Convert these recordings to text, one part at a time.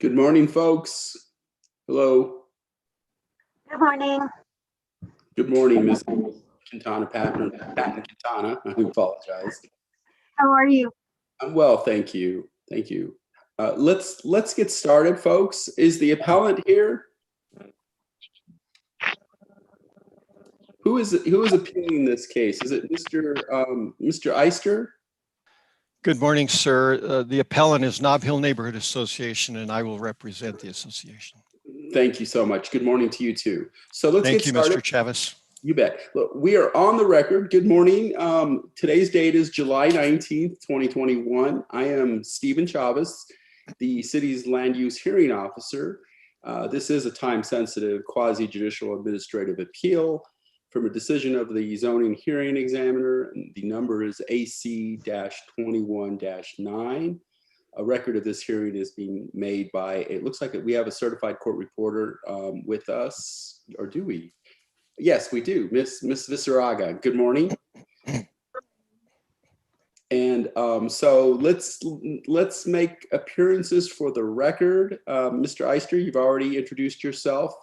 Good morning, folks. Hello. Good morning. Good morning, Ms. Quintana Patton Quintana. I apologize. How are you? I'm well, thank you. Thank you. Let's get started, folks. Is the appellant here? Who is appealing this case? Is it Mr. Eister? Good morning, sir. The appellant is Nob Hill Neighborhood Association, and I will represent the association. Thank you so much. Good morning to you too. So let's Thank get you, started. Mr. Chavez. You bet. Look, we are on the record. Good morning. Today's date is July 19th, 2021. I am Stephen Chavez, the city's land use hearing officer. This is a time-sensitive quasi-judicial administrative appeal from a decision of the zoning hearing examiner. The number is AC-21-9. A record of this hearing is being made by, it looks like we have a certified court reporter with us, or do we? Yes, we do. Miss Visaraga, good morning. And so let's make appearances for the record. Mr. Eister, you've already introduced yourself.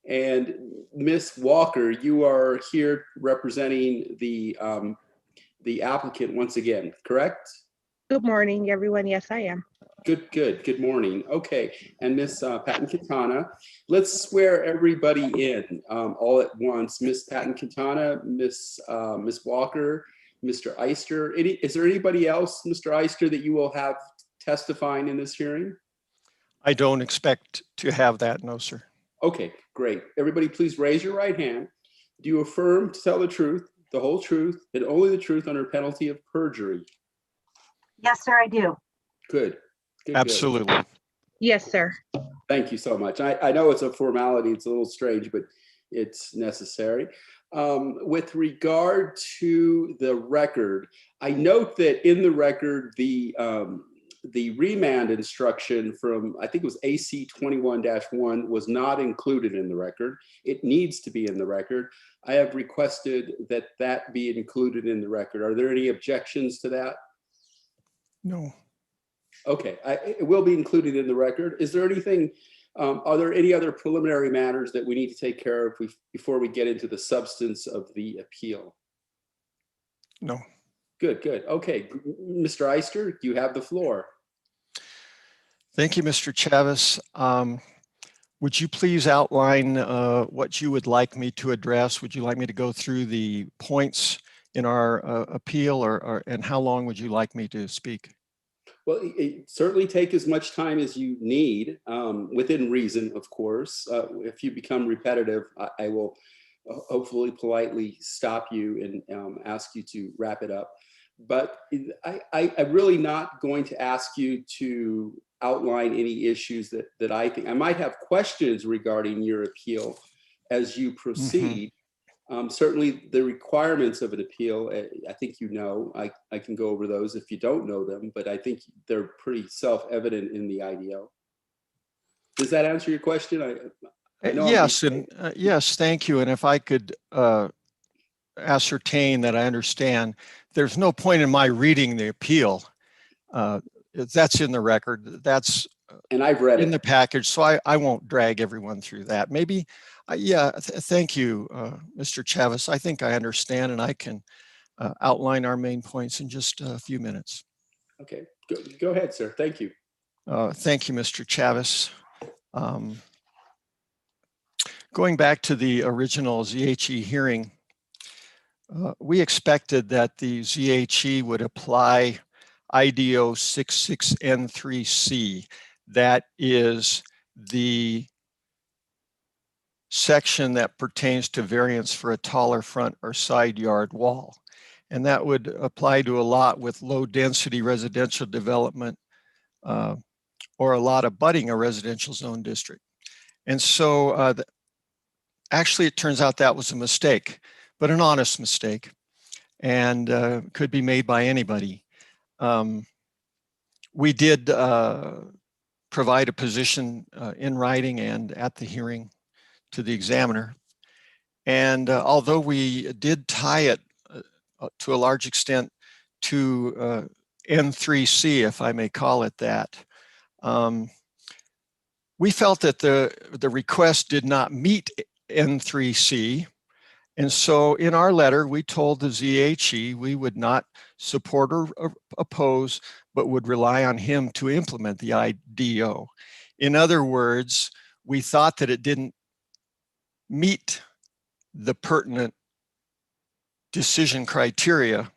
And Miss Walker, you are here representing the applicant once again, correct? Good morning, everyone. Yes, I am. Good morning. Okay, and Miss Patton Quintana, let's swear everybody in all at once. Miss Patton Quintana, Miss Walker, Mr. Eister. Is there anybody else, Mr. Eister, that you will have testifying in this hearing? I don't expect to have that, no, sir. Okay, great. Everybody please raise your right hand. Do you affirm to tell the truth, the whole truth, and only the truth under penalty of perjury? Yes, sir, I do. Good. Absolutely. Good. Yes, sir. Thank you so much. I know it's a formality. It's a little strange, but it's necessary. With regard to the record, I note that in the record, the remand instruction from, I think it was AC-21-1 was not included in the record. It needs to be in the record. I have requested that that be included in the record. Are there any objections to that? No. Okay, it will be included in the record. Is there anything, are there any other preliminary matters that we need to take care of before we get into the substance of the appeal? No. Good. Okay, Mr. Eister, you have the floor. Thank you, Mr. Chavez. Would you please outline what you would like me to address? Would you like me to go through the points in our appeal, and how long would you like me to speak? Well, certainly take as much time as you need, within reason, of course. If you become repetitive, I will hopefully politely stop you and ask you to wrap it up. But I'm really not going to ask you to outline any issues that I think I might have questions regarding your appeal as you proceed. Mm-hmm. Certainly the requirements of an appeal, I think you know, I can go over those if you don't know them, but I think they're pretty self-evident in the IDO. Does that answer your question? I know yes, yes, thank you. And if I could ascertain that I understand, there's no point in my reading the appeal. That's in the record. That's and I've read in the package, so I won't drag everyone through that. Maybe, thank you, Mr. Chavez. I think I understand, and I can outline our main points in just a few minutes. Okay, go ahead, sir. Thank you. Thank you, Mr. Chavez. Going back to the original ZHE hearing, we expected that the ZHE would apply IDO 66N3C. That is the section that pertains to variance for a taller front or side yard wall. And that would apply to a lot with low density residential development or a lot abutting a residential zone district. And so actually it turns out that was a mistake, but an honest mistake, and could be made by anybody. We did provide a position in writing and at the hearing to the examiner. And although we did tie it to a large extent to N3C, if I may call it that, we felt that the request did not meet N3C. And so in our letter, we told the ZHE we would not support or oppose, but would rely on him to implement the IDO. In other words, we thought that it didn't meet the pertinent decision criteria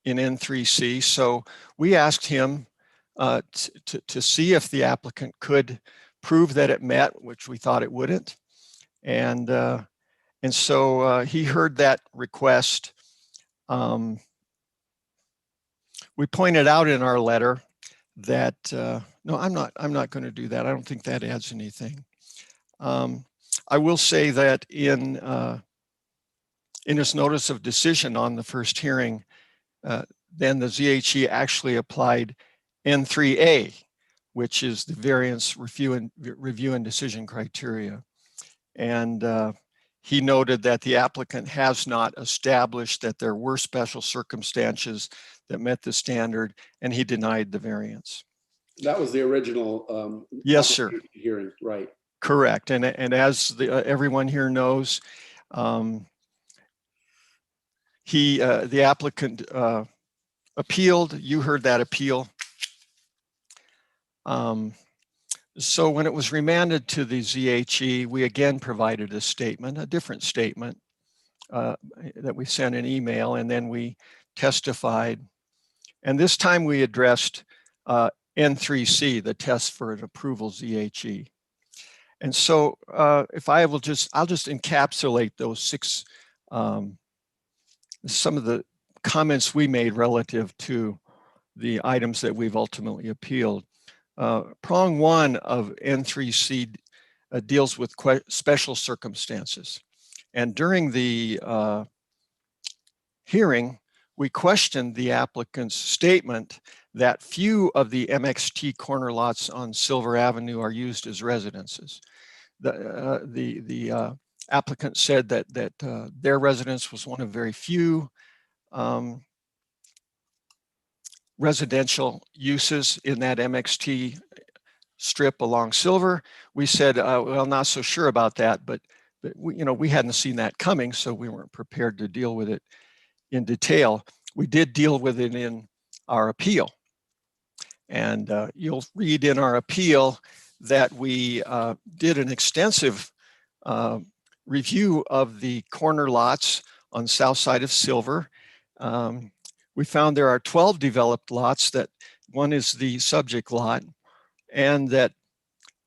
in N3C. So we asked him to see if the applicant could prove that it met, which we thought it wouldn't. And so he heard that request. We pointed out in our letter that, no, I'm not going to do that. I don't think that adds anything. I will say that in his notice of decision on the first hearing, then the ZHE actually applied N3A, which is the variance review and decision criteria. And he noted that the applicant has not established that there were special circumstances that met the standard, and he denied the variance. That was the original yes, sir. Hearing, right? Correct. And as everyone here knows, the applicant appealed. You heard that appeal. So when it was remanded to the ZHE, we again provided a statement, a different statement that we sent an email, and then we testified. And this time we addressed N3C, the test for an approval ZHE. And so if I'll just encapsulate those six, some of the comments we made relative to the items that we've ultimately appealed. Prong one of N3C deals with special circumstances. And during the hearing, we questioned the applicant's statement that few of the MXT corner lots on Silver Avenue are used as residences. The applicant said that their residence was one of very few residential uses in that MXT strip along Silver. We said, well, not so sure about that, but we hadn't seen that coming, so we weren't prepared to deal with it in detail. We did deal with it in our appeal. And you'll read in our appeal that we did an extensive review of the corner lots on the south side of Silver. We found there are 12 developed lots, that one is the subject lot, and that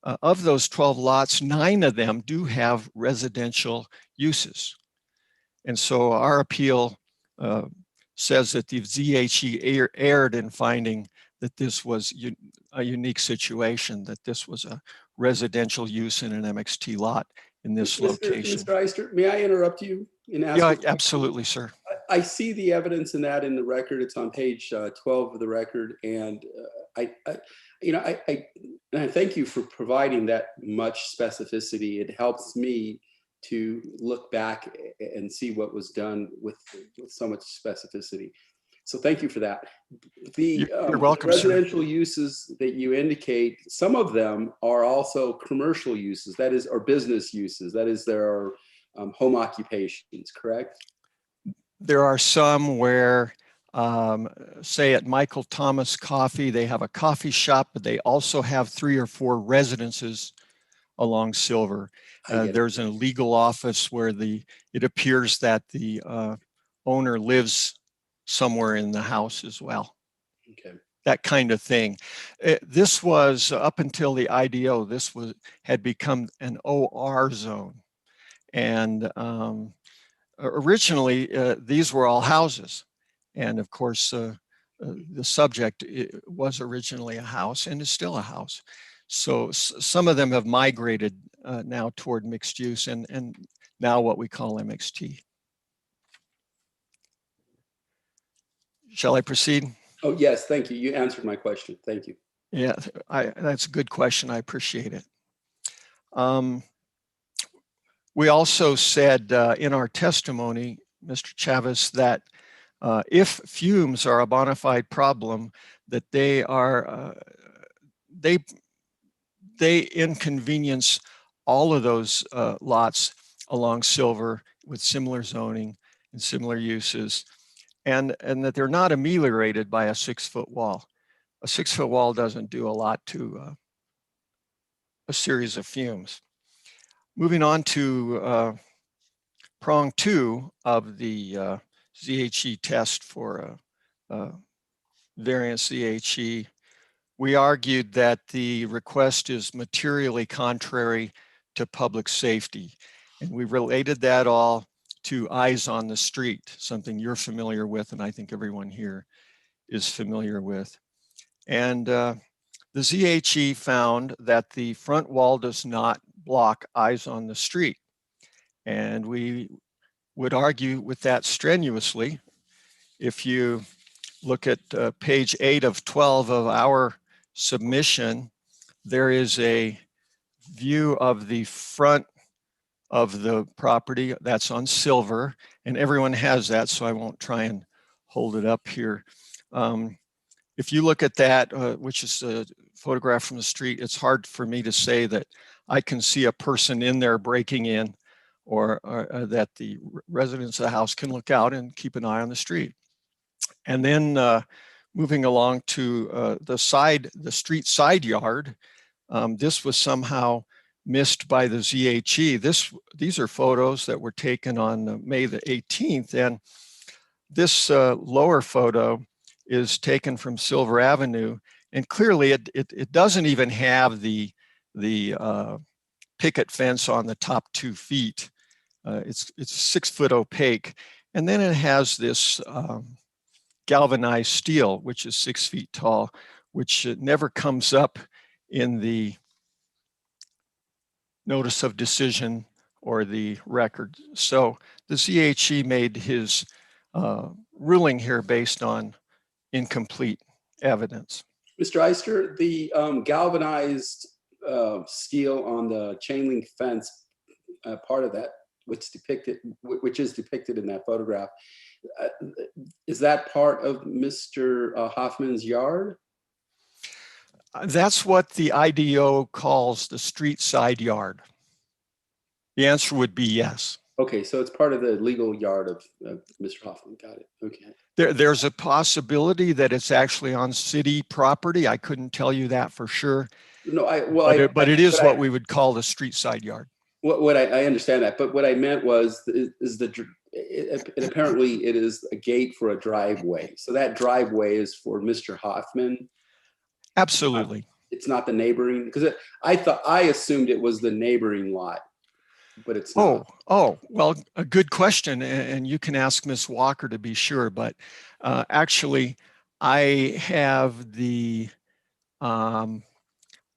of those 12 lots, 9 of them do have residential uses. And so our appeal says that the ZHE erred in finding that this was a unique situation, that this was a residential use in an MXT lot in this location. Mr. Eister, may I interrupt you? Yeah, absolutely, sir. I see the evidence in that in the record. It's on page 12 of the record. And I thank you for providing that much specificity. It helps me to look back and see what was done with so much specificity. So thank you for that. You're welcome, residential sir. Uses that you indicate, some of them are also commercial uses, that is, or business uses. That is, there are home occupations, correct? There are some where, say at Michael Thomas Coffee, they have a coffee shop, but they also have 3 or 4 residences along Silver. There's a legal office where it appears that the owner lives somewhere in the house as well. Okay. That kind of thing. This was up until the IDO. This had become an OR zone, and originally these were all houses, and of course the subject was originally a house and is still a house. So some of them have migrated now toward mixed use and now what we call MXT. Shall I proceed? Oh, yes, thank you. You answered my question. Thank you. Yeah, that's a good question. I appreciate it. We also said in our testimony, Mr. Chavez, that if fumes are a bona fide problem, that they they inconvenience all of those lots along Silver with similar zoning and similar uses, and that they're not ameliorated by a 6-foot wall. A 6-foot wall doesn't do a lot to a series of fumes. Moving on to prong 2 of the ZHE test for variance ZHE, we argued that the request is materially contrary to public safety. And we related that all to eyes on the street, something you're familiar with, and I think everyone here is familiar with. And the ZHE found that the front wall does not block eyes on the street. And we would argue with that strenuously. If you look at page 8 of 12 of our submission, there is a view of the front of the property that's on Silver, and everyone has that, so I won't try and hold it up here. If you look at that, which is a photograph from the street, it's hard for me to say that I can see a person in there breaking in, or that the residents of the house can look out and keep an eye on the street. And then moving along to the street side yard, this was somehow missed by the ZHE. These are photos that were taken on May the 18th, and this lower photo is taken from Silver Avenue, and clearly it doesn't even have the picket fence on the top 2 feet. It's 6 foot opaque, and then it has this galvanized steel, which is 6 feet tall, which never comes up in the notice of decision or the record. So the ZHE made his ruling here based on incomplete evidence. Mr. Eister, the galvanized steel on the chain link fence, part of that, which is depicted in that photograph, is that part of Mr. Hoffman's yard? That's what the IDO calls the street side yard. The answer would be yes. Okay, so it's part of the legal yard of Mr. Hoffman. Got it. Okay. There's a possibility that it's actually on city property. I couldn't tell you that for sure. No, but it is what we would call the street side yard. I understand that, but what I meant was apparently it is a gate for a driveway. So that driveway is for Mr. Hoffman. Absolutely. It's not the neighboring, because I assumed it was the neighboring lot, but it's not. Oh, well, a good question, and you can ask Ms. Walker to be sure, but actually I have the IDO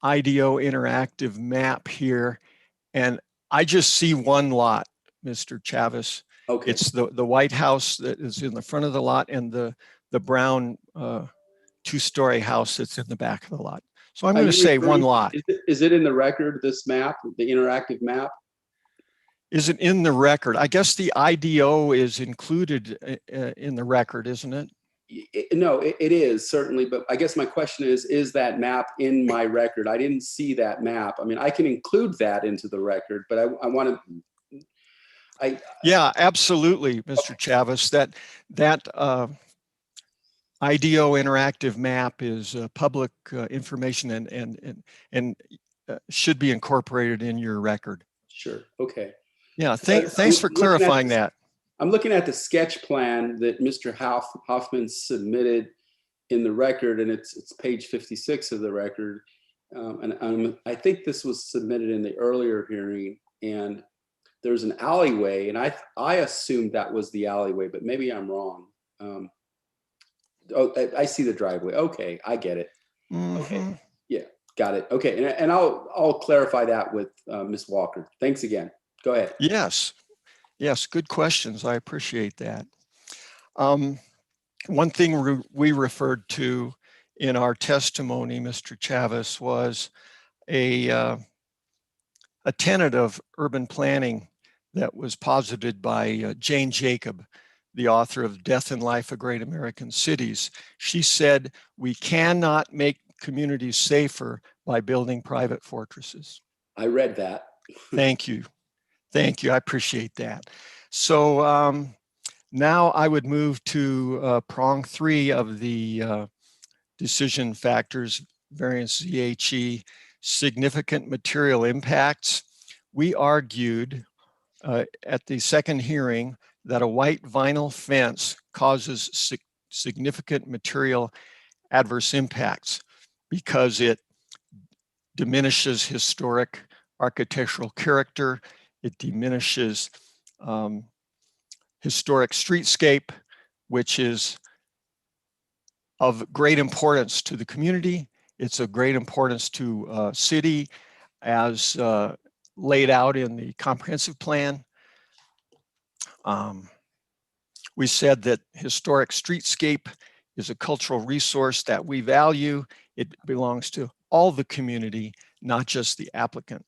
interactive map here, and I just see one lot, Mr. Chavis. Okay. It's the White House that is in the front of the lot, and the brown 2-story house that's in the back of the lot. So I'm going to say one lot. Is it in the record, this map, the interactive map? Is it in the record? I guess the IDO is included in the record, isn't it? No, it is certainly, but I guess my question is that map in my record? I didn't see that map. I mean, I can include that into the record, but I want to. Yeah, absolutely, Mr. Chavis. That IDO interactive map is public information and should be incorporated in your record. Sure. Okay. Yeah. Thanks for clarifying that. I'm looking at the sketch plan that Mr. Hoffman submitted in the record, and it's page 56 of the record. I think this was submitted in the earlier hearing, and there's an alleyway, and I assumed that was the alleyway, but maybe I'm wrong. I see the driveway. Okay, I get it. Mm-hmm. Okay, yeah, got it. Okay, and I'll clarify that with Ms. Walker. Thanks again. Go ahead. Yes, good questions. I appreciate that. One thing we referred to in our testimony, Mr. Chavis, was a tenet of urban planning that was posited by Jane Jacob, the author of Death and Life of Great American Cities. She said, we cannot make communities safer by building private fortresses. I read that. Thank you. Thank you. I appreciate that. So now I would move to prong 3 of the decision factors, variance ZHE, significant material impacts. We argued at the second hearing that a white vinyl fence causes significant material adverse impacts because it diminishes historic architectural character, it diminishes historic streetscape, which is of great importance to the community. It's of great importance to city as laid out in the comprehensive plan. We said that historic streetscape is a cultural resource that we value. It belongs to all the community, not just the applicant.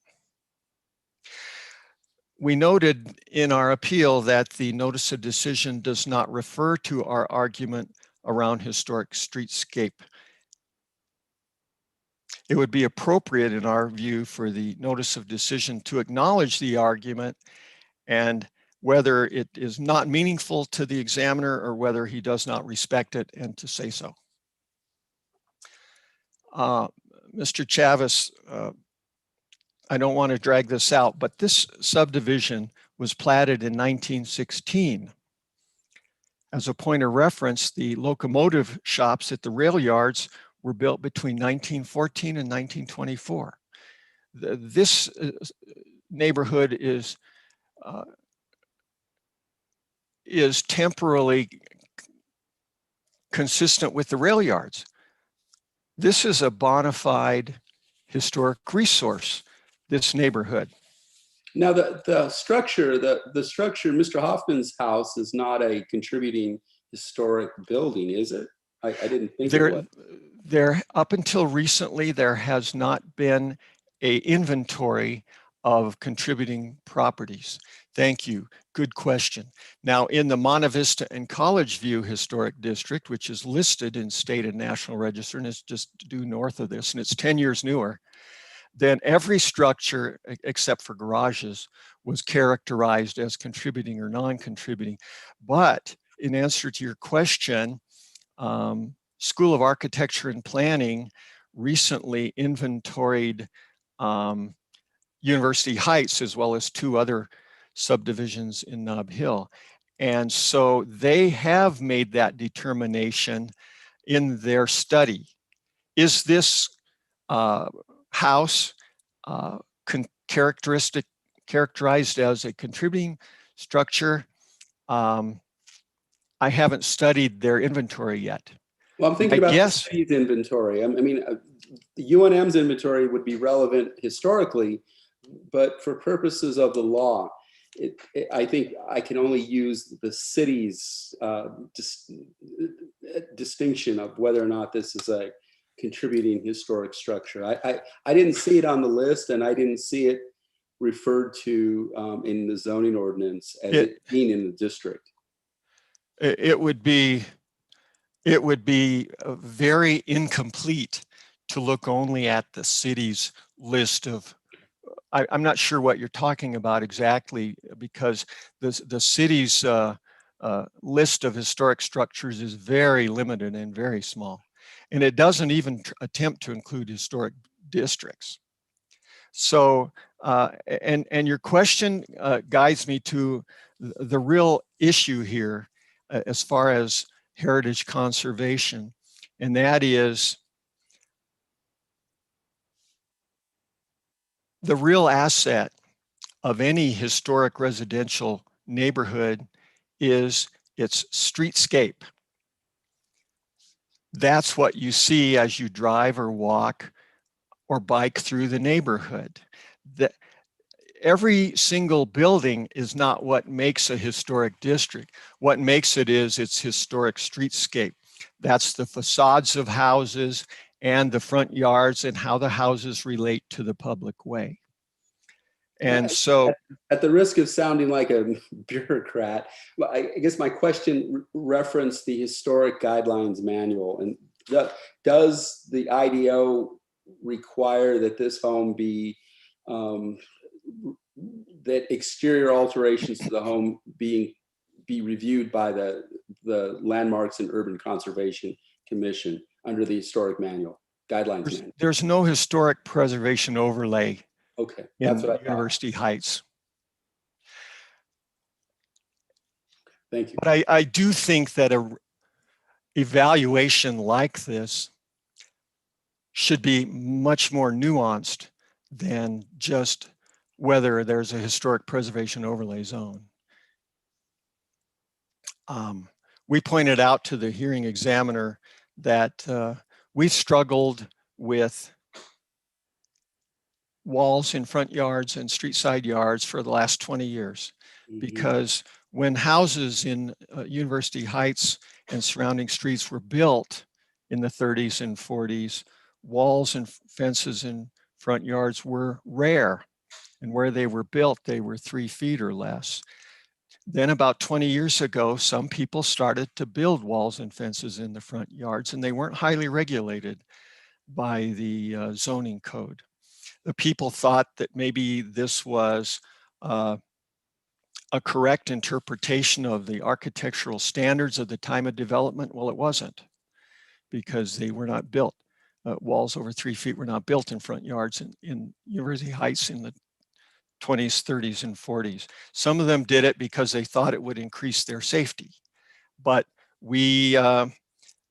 We noted in our appeal that the notice of decision does not refer to our argument around historic streetscape. It would be appropriate in our view for the notice of decision to acknowledge the argument, and whether it is not meaningful to the examiner or whether he does not respect it, and to say so. Mr. Chavez, I don't want to drag this out, but this subdivision was platted in 1916. As a point of reference, the locomotive shops at the rail yards were built between 1914 and 1924. This neighborhood is temporally consistent with the rail yards. This is a bona fide historic resource, this neighborhood. Now, the structure, Mr. Hoffman's house is not a contributing historic building, is it? I didn't think it was. There, up until recently, there has not been an inventory of contributing properties. Thank you. Good question. Now, in the Monte Vista and College View Historic District, which is listed in State and National Register, and it's just due north of this, and it's 10 years newer, then every structure except for garages was characterized as contributing or non-contributing. But in answer to your question, School of Architecture and Planning recently inventoried University Heights as well as 2 other subdivisions in Nob Hill. And so they have made that determination in their study. Is this house characterized as a contributing structure? I haven't studied their inventory yet. Well, I'm thinking about the city's inventory. I mean, the UNM's inventory would be relevant historically, but for purposes of the law, I think I can only use the city's distinction of whether or not this is a contributing historic structure. I didn't see it on the list, and I didn't see it referred to in the zoning ordinance as it being in the district. It would be very incomplete to look only at the city's list of, I'm not sure what you're talking about exactly, because the city's list of historic structures is very limited and very small. And it doesn't even attempt to include historic districts. So, and your question guides me to the real issue here as far as heritage conservation, and that is the real asset of any historic residential neighborhood is its streetscape. That's what you see as you drive or walk or bike through the neighborhood. Every single building is not what makes a historic district. What makes it is its historic streetscape. That's the facades of houses and the front yards and how the houses relate to the public way. And so, at the risk of sounding like a bureaucrat, I guess my question referenced the historic guidelines manual. And does the IDO require that this home be, that exterior alterations to the home be reviewed by the Landmarks and Urban Conservation Commission under the historic manual, guidelines manual. There's no historic preservation overlay Okay, in that's what I thought. University Heights. Thank you. But I do think that a evaluation like this should be much more nuanced than just whether there's a historic preservation overlay zone. We pointed out to the hearing examiner that we've struggled with walls in front yards and street side yards for the last 20 years, because when houses in University Heights and surrounding streets were built in the 30s and 40s, walls and fences in front yards were rare. And where they were built, they were 3 feet or less. Then about 20 years ago, some people started to build walls and fences in the front yards, and they weren't highly regulated by the zoning code. The people thought that maybe this was a correct interpretation of the architectural standards of the time of development. Well, it wasn't, because they were not built. Walls over 3 feet were not built in front yards in University Heights in the 20s, 30s, and 40s. Some of them did it because they thought it would increase their safety. But we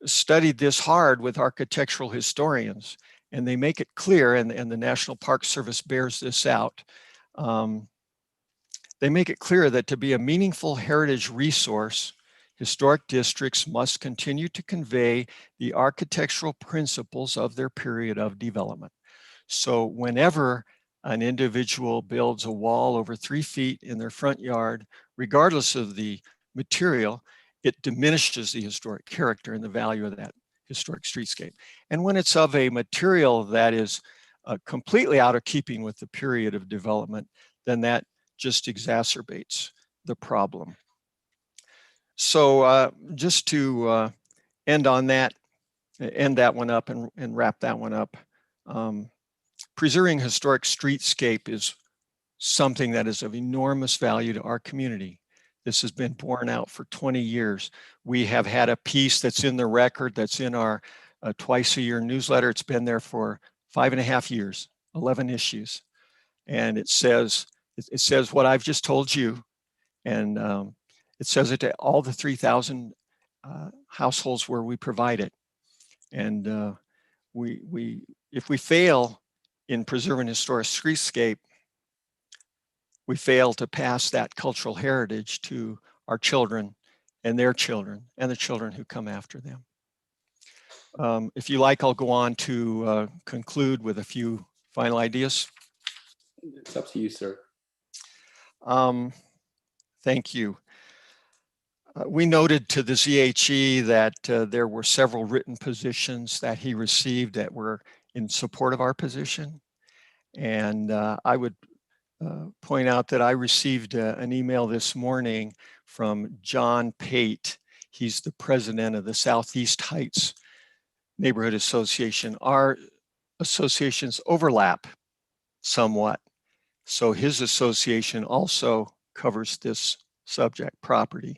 studied this hard with architectural historians, and they make it clear, and the National Park Service bears this out. They make it clear that to be a meaningful heritage resource, historic districts must continue to convey the architectural principles of their period of development. So whenever an individual builds a wall over 3 feet in their front yard, regardless of the material, it diminishes the historic character and the value of that historic streetscape. And when it's of a material that is completely out of keeping with the period of development, then that just exacerbates the problem. So just to end on that, end that one up and wrap that one up. Preserving historic streetscape is something that is of enormous value to our community. This has been borne out for 20 years. We have had a piece that's in the record, that's in our twice a year newsletter. It's been there for 5.5 years, 11 issues. And it says what I've just told you. And it says it to all the 3,000 households where we provide it. And if we fail in preserving historic streetscape, we fail to pass that cultural heritage to our children and their children and the children who come after them. If you like, I'll go on to conclude with a few final ideas. It's up to you, sir. Thank you. We noted to the ZHE that there were several written positions that he received that were in support of our position. And I would point out that I received an email this morning from John Pate. He's the president of the Southeast Heights Neighborhood Association. Our associations overlap somewhat. So his association also covers this subject, property.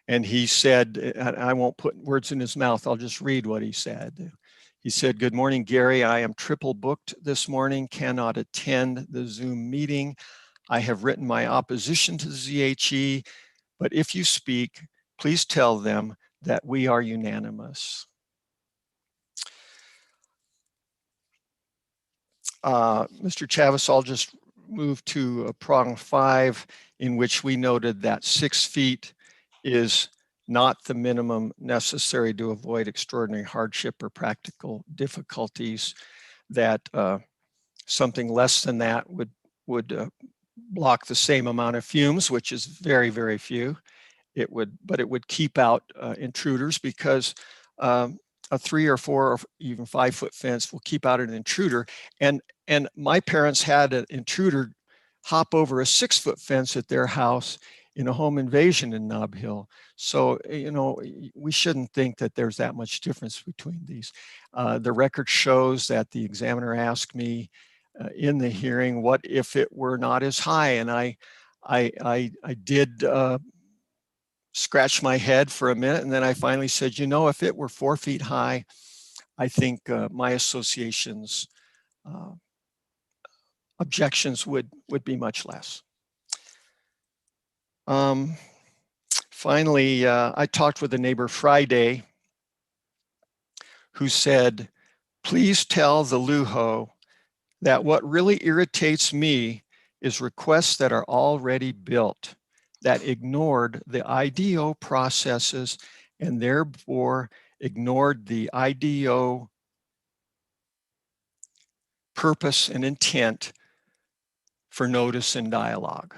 And he said, I won't put words in his mouth, I'll just read what he said. He said, "Good morning, Gary. I am triple booked this morning, cannot attend the Zoom meeting. I have written my opposition to the ZHE, but if you speak, please tell them that we are unanimous." Mr. Chavez, I'll just move to prong 5, in which we noted that 6 feet is not the minimum necessary to avoid extraordinary hardship or practical difficulties, that something less than that would block the same amount of fumes, which is very, very few. But it would keep out intruders, because a 3 or 4 or even 5 foot fence will keep out an intruder. And my parents had an intruder hop over a 6 foot fence at their house in a home invasion in Nob Hill. So, we shouldn't think that there's that much difference between these. The record shows that the examiner asked me in the hearing, what if it were not as high? And I did scratch my head for a minute, and then I finally said, if it were 4 feet high, I think my association's objections would be much less. Finally, I talked with a neighbor Friday who said, please tell the LUHO that what really irritates me is requests that are already built that ignored the IDO processes and therefore ignored the IDO purpose and intent for notice and dialogue.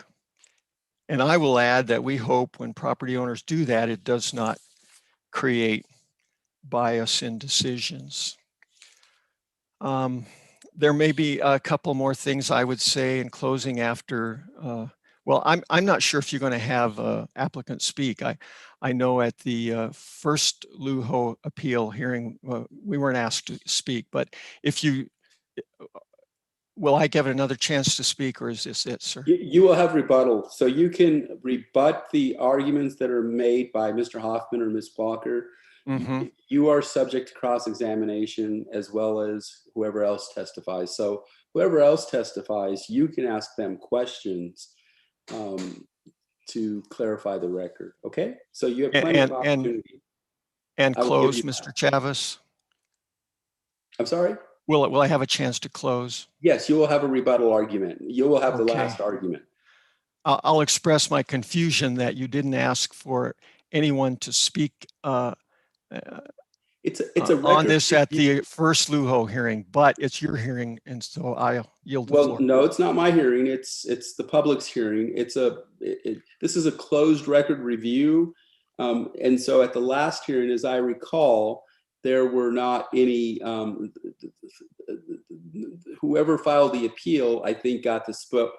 And I will add that we hope when property owners do that, it does not create bias in decisions. There may be a couple more things I would say in closing after, well, I'm not sure if you're going to have applicants speak. I know at the first LUHO appeal hearing, we weren't asked to speak, but if you, will I give it another chance to speak, or is this it, sir? You will have rebuttal. So you can rebut the arguments that are made by Mr. Hoffman or Ms. Walker. Mm-hmm. You are subject to cross-examination as well as whoever else testifies. So whoever else testifies, you can ask them questions to clarify the record. Okay? So you have plenty of opportunity. And close, Mr. Chavez? I'm sorry? Will I have a chance to close? Yes, you will have a rebuttal argument. You will have the last argument. I'll express my confusion that you didn't ask for anyone to speak it's a on this at the first LUHO hearing, but it's your hearing, and so I'll yield the floor. Well, no, it's not my hearing. It's the public's hearing. This is a closed record review, and so at the last hearing, as I recall, there were not any. Whoever filed the appeal, I think, got to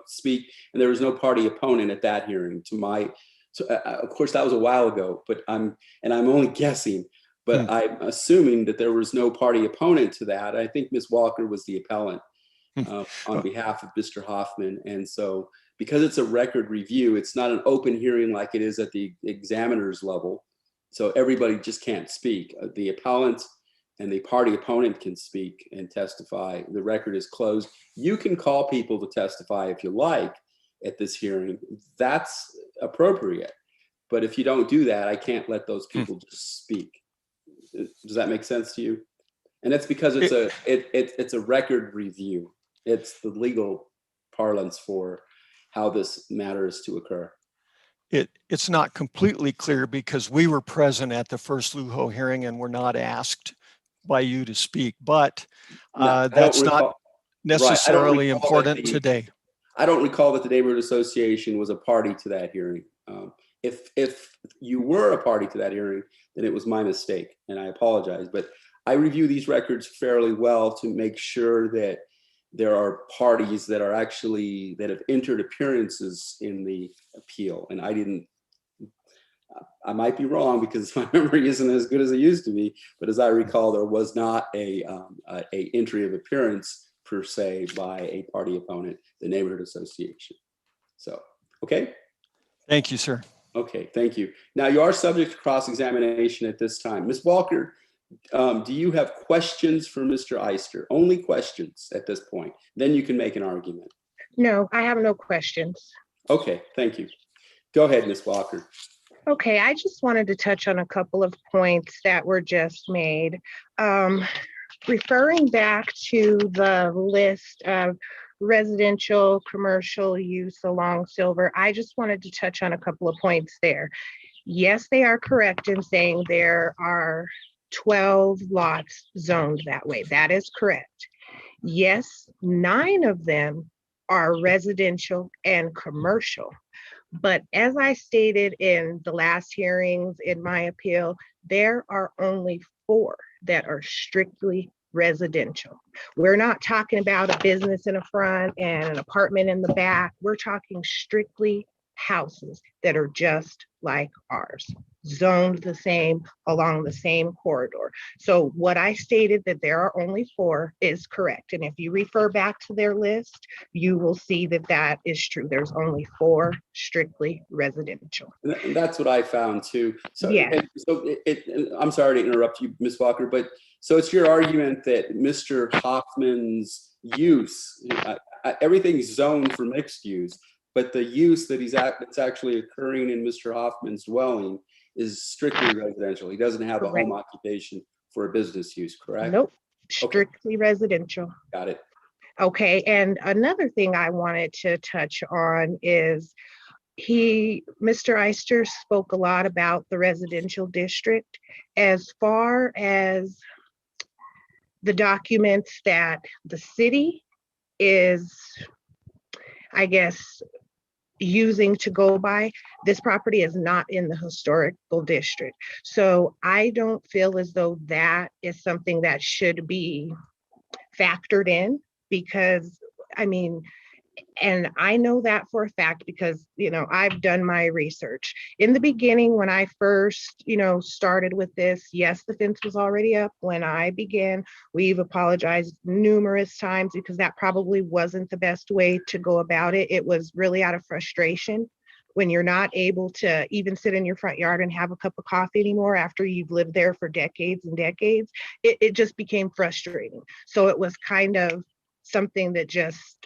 speak, and there was no party opponent at that hearing. Of course, that was a while ago, but I'm only guessing. But I'm assuming that there was no party opponent to that. I think Ms. Walker was the appellant on behalf of Mr. Hoffman. And so because it's a record review, it's not an open hearing like it is at the examiner's level. So everybody just can't speak. The appellant and the party opponent can speak and testify. The record is closed. You can call people to testify if you like at this hearing. That's appropriate. But if you don't do that, I can't let those people just speak. Does that make sense to you? And that's because it's a record review. It's the legal parlance for how this matter is to occur. It's not completely clear because we were present at the first LUHO hearing and were not asked by you to speak, but that's not necessarily important today. I don't recall that the neighborhood association was a party to that hearing. If you were a party to that hearing, then it was my mistake, and I apologize. But I review these records fairly well to make sure that there are parties that have entered appearances in the appeal, and I might be wrong because my memory isn't as good as it used to be, but as I recall, there was not a entry of appearance per se by a party opponent, the neighborhood association. So, okay. Thank you, sir. Okay, thank you. Now you are subject to cross-examination at this time. Ms. Walker, do you have questions for Mr. Eister? Only questions at this point. Then you can make an argument. No, I have no questions. Okay, thank you. Go ahead, Ms. Walker. Okay, I just wanted to touch on a couple of points that were just made. Referring back to the list of residential commercial use along Silver, I just wanted to touch on a couple of points there. Yes, they are correct in saying there are 12 lots zoned that way. That is correct. Yes, 9 of them are residential and commercial. But as I stated in the last hearings in my appeal, there are only 4 that are strictly residential. We're not talking about a business in the front and an apartment in the back. We're talking strictly houses that are just like ours, zoned the same along the same corridor. So what I stated that there are only 4 is correct. And if you refer back to their list, you will see that that is true. There's only 4 strictly residential. And that's what I found too. So, Yeah. I'm sorry to interrupt you, Ms. Walker, but so it's your argument that Mr. Hoffman's use, everything's zoned for mixed use, but the use that's actually occurring in Mr. Hoffman's dwelling is strictly residential. He doesn't have a Correct. home occupation for a business use, correct? Nope, strictly residential. Got it. Okay, and another thing I wanted to touch on is Mr. Eister spoke a lot about the residential district. As far as the documents that the city is, I guess, using to go by, this property is not in the historical district. So I don't feel as though that is something that should be factored in, because I mean, and I know that for a fact because, I've done my research. In the beginning, when I first, started with this, yes, the fence was already up when I began. We've apologized numerous times because that probably wasn't the best way to go about it. It was really out of frustration when you're not able to even sit in your front yard and have a cup of coffee anymore after you've lived there for decades and decades. It just became frustrating. So it was kind of something that just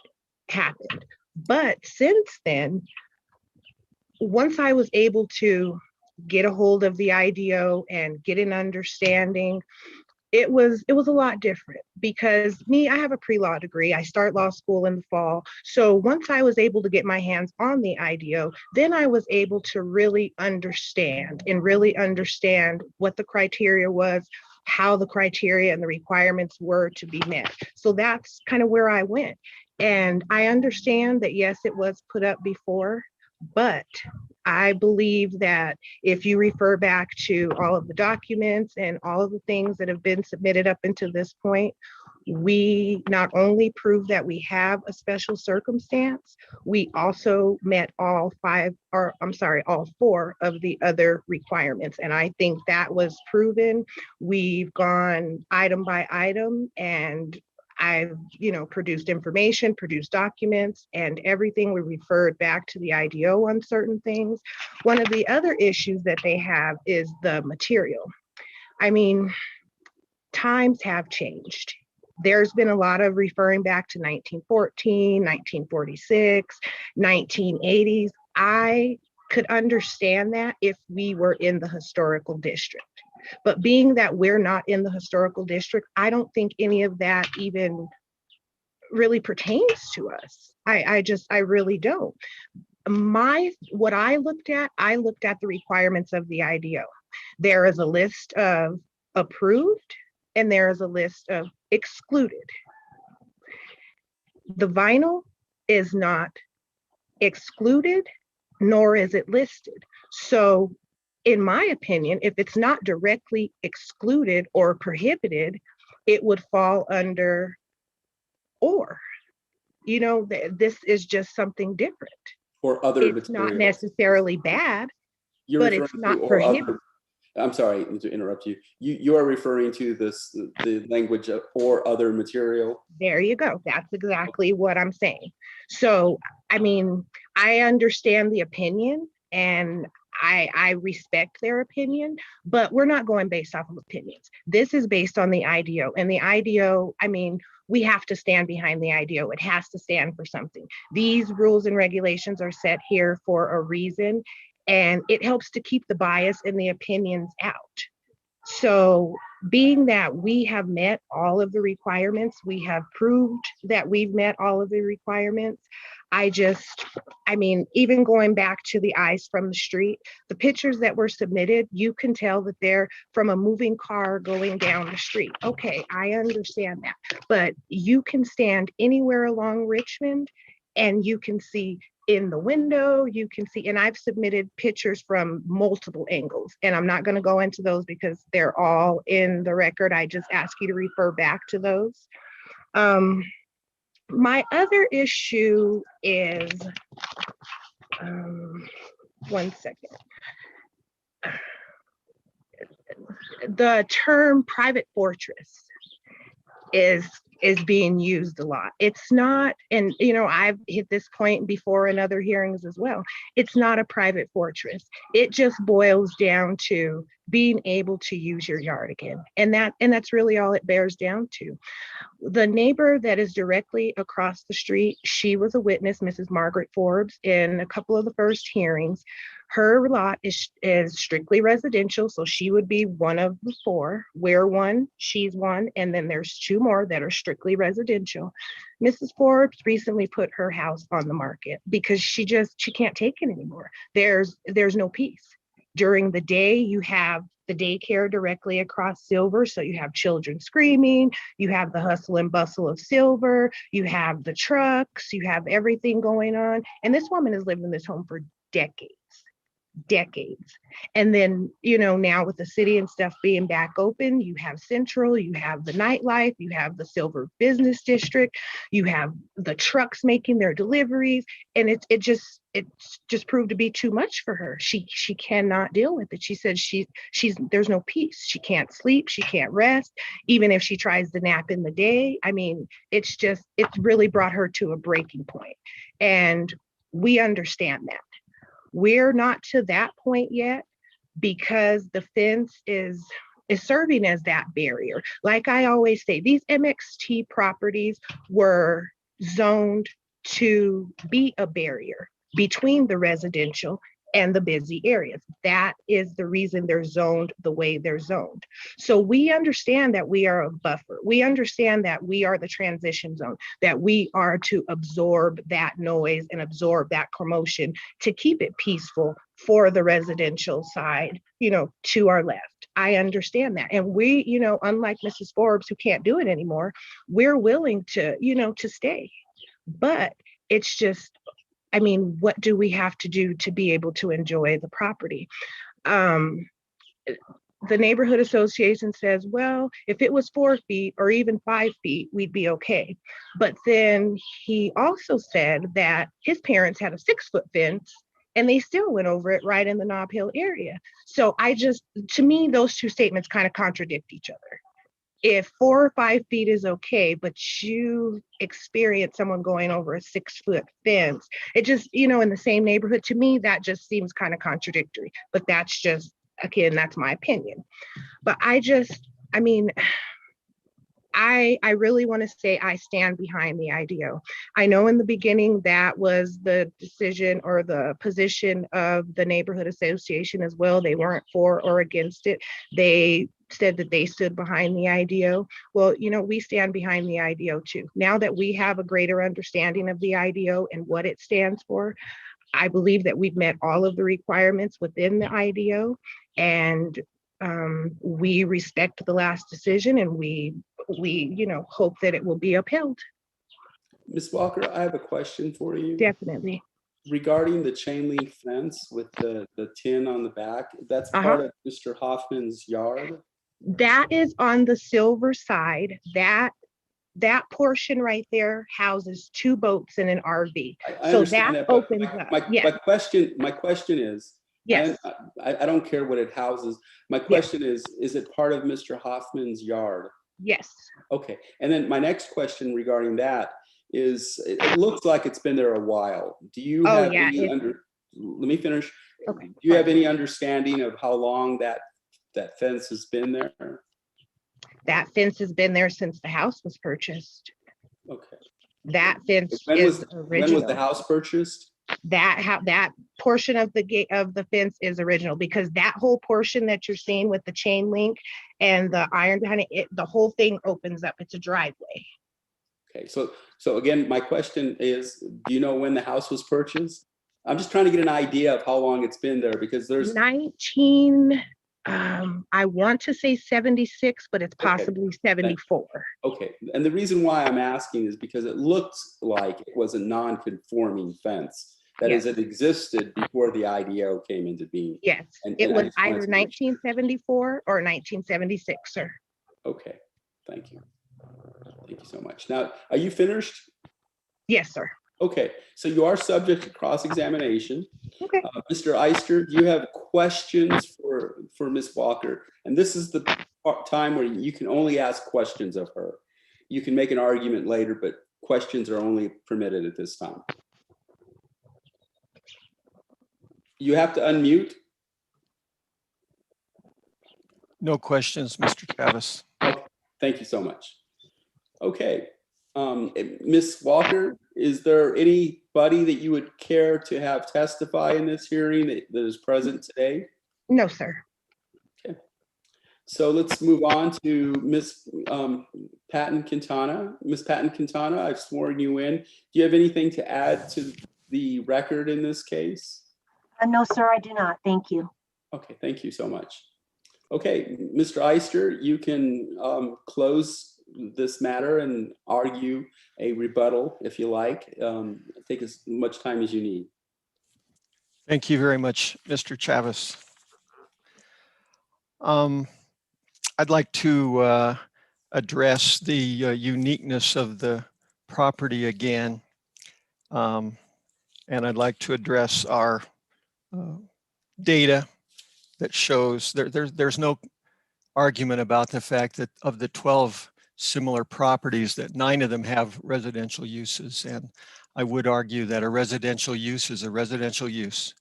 happened. But since then, once I was able to get a hold of the IDO and get an understanding, it was a lot different because I have a pre-law degree. I start law school in the fall. So once I was able to get my hands on the IDO, then I was able to really understand what the criteria was, how the criteria and the requirements were to be met. So that's kind of where I went. And I understand that, yes, it was put up before, but I believe that if you refer back to all of the documents and all of the things that have been submitted up until this point, we not only prove that we have a special circumstance, we also met all 4 of the other requirements. And I think that was proven. We've gone item by item, and I've, produced information, produced documents, and everything. We referred back to the IDO on certain things. One of the other issues that they have is the material. I mean, times have changed. There's been a lot of referring back to 1914, 1946, 1980s. I could understand that if we were in the historical district. But being that we're not in the historical district, I don't think any of that even really pertains to us. I really don't. What I looked at the requirements of the IDO. There is a list of approved and there is a list of excluded. The vinyl is not excluded, nor is it listed. So in my opinion, if it's not directly excluded or prohibited, it would fall under or. This is just something different. Or other It's materials. not necessarily bad, You're but referring it's not to or prohibited. I'm sorry to interrupt you. You are referring to the language of or other material. There you go. That's exactly what I'm saying. So, I mean, I understand the opinion and I respect their opinion, but we're not going based off of opinions. This is based on the IDO, and the IDO, I mean, we have to stand behind the IDO. It has to stand for something. These rules and regulations are set here for a reason, and it helps to keep the bias and the opinions out. So being that we have met all of the requirements, we have proved that we've met all of the requirements. Even going back to the eyes from the street, the pictures that were submitted, you can tell that they're from a moving car going down the street. Okay, I understand that. But you can stand anywhere along Richmond and you can see in the window, you can see, and I've submitted pictures from multiple angles, and I'm not going to go into those because they're all in the record. I just ask you to refer back to those. My other issue is, one second. The term private fortress is being used a lot. It's not, and I've hit this point before in other hearings as well. It's not a private fortress. It just boils down to being able to use your yard again. And that's really all it bears down to. The neighbor that is directly across the street, she was a witness, Mrs. Margaret Forbes, in a couple of the first hearings. Her lot is strictly residential, so she would be one of the four. We're one, she's one, and then there's two more that are strictly residential. Mrs. Forbes recently put her house on the market because she can't take it anymore. There's no peace. During the day, you have the daycare directly across Silver, so you have children screaming, you have the hustle and bustle of Silver, you have the trucks, you have everything going on. And this woman has lived in this home for decades. And then, now with the city and stuff being back open, you have Central, you have the nightlife, you have the Silver Business District, you have the trucks making their deliveries, and it's just proved to be too much for her. She cannot deal with it. She said there's no peace. She can't sleep, she can't rest, even if she tries to nap in the day. I mean, it's really brought her to a breaking point. And we understand that. We're not to that point yet because the fence is serving as that barrier. Like I always say, these MXT properties were zoned to be a barrier between the residential and the busy areas. That is the reason they're zoned the way they're zoned. So we understand that we are a buffer. We understand that we are the transition zone, that we are to absorb that noise and absorb that commotion to keep it peaceful for the residential side, to our left. I understand that. And we, unlike Mrs. Forbes, who can't do it anymore, we're willing to, to stay. But it's just, what do we have to do to be able to enjoy the property? The neighborhood association says, well, if it was 4 feet or even 5 feet, we'd be okay. But then he also said that his parents had a 6-foot fence and they still went over it right in the Nob Hill area. So to me, those two statements kind of contradict each other. If 4 or 5 feet is okay, but you experience someone going over a 6-foot fence, it just, in the same neighborhood, to me, that just seems kind of contradictory. But that's just, again, that's my opinion. But I really want to say I stand behind the IDO. I know in the beginning that was the decision or the position of the neighborhood association as well. They weren't for or against it. They said that they stood behind the IDO. Well, we stand behind the IDO too. Now that we have a greater understanding of the IDO and what it stands for, I believe that we've met all of the requirements within the IDO, and we respect the last decision, and we hope that it will be upheld. Ms. Walker, I have a question for you. Definitely. Regarding the chain link fence with the tin on the back, that's part of Mr. Hoffman's yard? That is on the Silver side. That portion right there houses 2 boats and an RV. I so understand that but opens up. My question is, yes, I don't care what it houses. My question is it part of Mr. Hoffman's yard? Yes. Okay. And then my next question regarding that is, it looks like it's been there a while. Do you have let me finish. Okay. Do you have any understanding of how long that fence has been there? That fence has been there since the house was purchased. Okay. That fence original. When was the house purchased? That portion of the gate of the fence is original, because that whole portion that you're seeing with the chain link and the iron behind it, the whole thing opens up. It's a driveway. Okay, so again, my question is, do you know when the house was purchased? I'm just trying to get an idea of how long it's been there, because there's I want to say 76, but it's possibly 74. Okay, and the reason why I'm asking is because it looks like it was a non-conforming fence. That is, it existed before the IDO came into being. Yes, it was either 1974 or 1976, sir. Okay, thank you. Thank you so much. Now, are you finished? Yes, sir. Okay, so you are subject to cross-examination. Okay. Mr. Eister, do you have questions for Ms. Walker? And this is the time where you can only ask questions of her. You can make an argument later, but questions are only permitted at this time. You have to unmute. No questions, Mr. Chavez. Okay, thank you so much. Okay, Ms. Walker, is there anybody that you would care to have testify in this hearing that is present today? No, sir. Okay, so let's move on to Ms. Patton Quintana. Ms. Patton Quintana, I've sworn you in. Do you have anything to add to the record in this case? No, sir, I do not. Thank you. Okay, thank you so much. Okay, Mr. Eister, you can close this matter and argue a rebuttal if you like. Take as much time as you need. Thank you very much, Mr. Chavez. I'd like to address the uniqueness of the property again. And I'd like to address our data that shows there's no argument about the fact that of the 12 similar properties, that 9 of them have residential uses. And I would argue that a residential use is a residential use.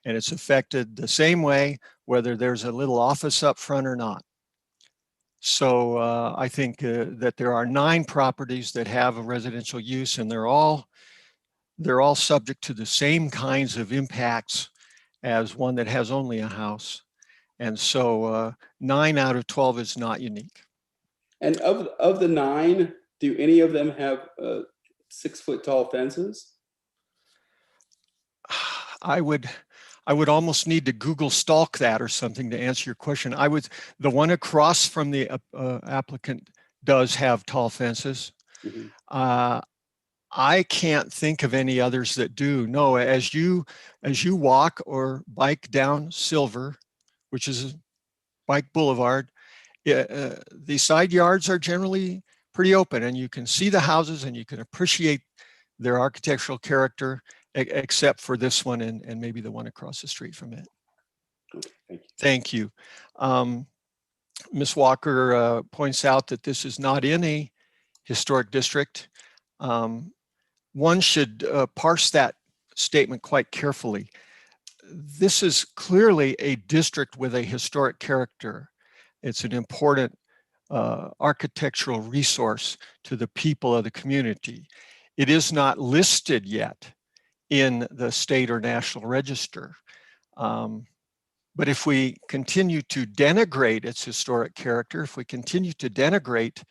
And it's affected the same way, whether there's a little office up front or not. So I think that there are 9 properties that have a residential use, and they're all subject to the same kinds of impacts as one that has only a house. And so 9 out of 12 is not unique. And of the 9, do any of them have 6-foot tall fences? I would almost need to Google stalk that or something to answer your question. The one across from the applicant does have tall fences. Mm-hmm. I can't think of any others that do. No, as you walk or bike down Silver, which is a bike boulevard, the side yards are generally pretty open, and you can see the houses and you can appreciate their architectural character, except for this one and maybe the one across the street from it. Okay, thank you. Ms. Walker points out that this is not in a historic district. One should parse that statement quite carefully. This is clearly a district with a historic character. It's an important architectural resource to the people of the community. It is not listed yet in the state or national register. But if we continue to denigrate its historic character, if we continue to denigrate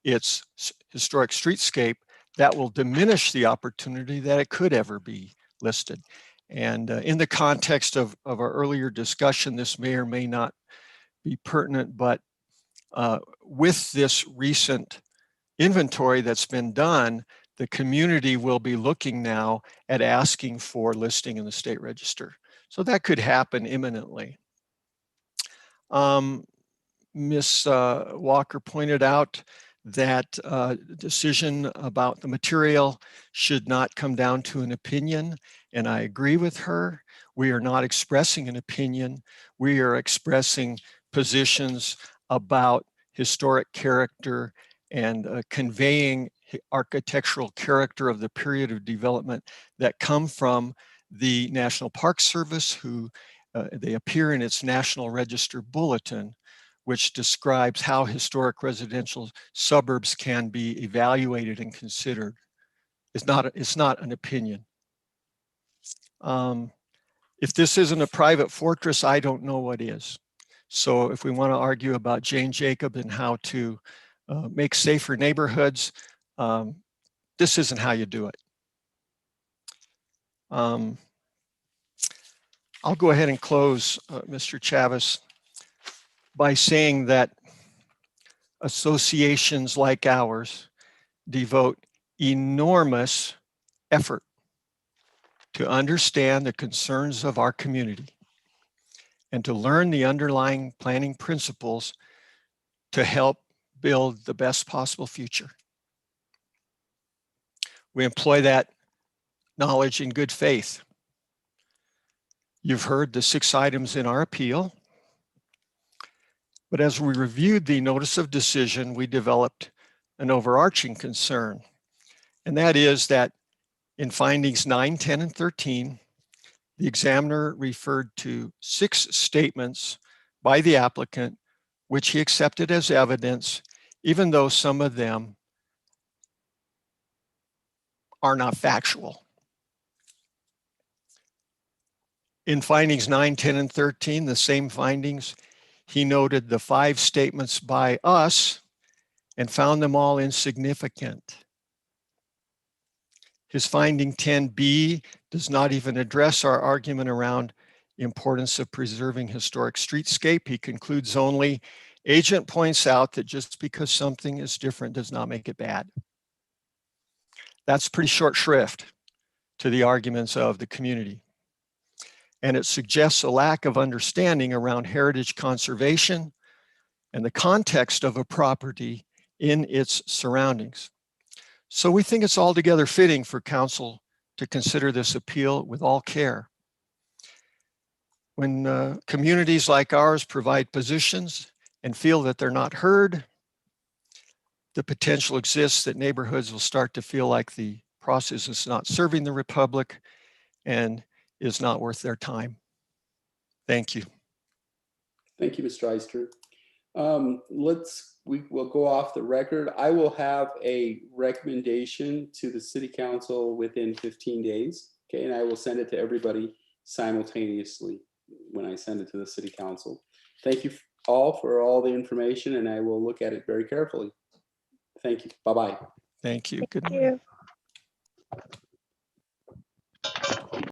its historic streetscape, that will diminish the opportunity that it could ever be listed. And in the context of our earlier discussion, this may or may not be pertinent, but with this recent inventory that's been done, the community will be looking now at asking for listing in the state register. So that could happen imminently. Ms. Walker pointed out that decision about the material should not come down to an opinion, and I agree with her. We are not expressing an opinion. We are expressing positions about historic character and conveying architectural character of the period of development that come from the National Park Service, who they appear in its National Register Bulletin, which describes how historic residential suburbs can be evaluated and considered. It's not an opinion. If this isn't a private fortress, I don't know what is. So if we want to argue about Jane Jacob and how to make safer neighborhoods, this isn't how you do it. I'll go ahead and close, Mr. Chavez, by saying that associations like ours devote enormous effort to understand the concerns of our community and to learn the underlying planning principles to help build the best possible future. We employ that knowledge and good faith. You've heard the 6 items in our appeal, but as we reviewed the notice of decision, we developed an overarching concern, and that is that in findings 9, 10, and 13, the examiner referred to 6 statements by the applicant, which he accepted as evidence, even though some of them are not factual. In findings 9, 10, and 13, the same findings, he noted the 5 statements by us and found them all insignificant. His finding 10B does not even address our argument around the importance of preserving historic streetscape. He concludes only, agent points out that just because something is different does not make it bad. That's pretty short shrift to the arguments of the community. And it suggests a lack of understanding around heritage conservation and the context of a property in its surroundings. So we think it's altogether fitting for council to consider this appeal with all care. When communities like ours provide positions and feel that they're not heard, the potential exists that neighborhoods will start to feel like the process is not serving the Republic and is not worth their time. Thank you. Thank you, Mr. Eister. We will go off the record. I will have a recommendation to the city council within 15 days. Okay, and I will send it to everybody simultaneously when I send it to the city council. Thank you all for all the information, and I will look at it very carefully. Thank you. Bye-bye. Thank you. Good Thank you.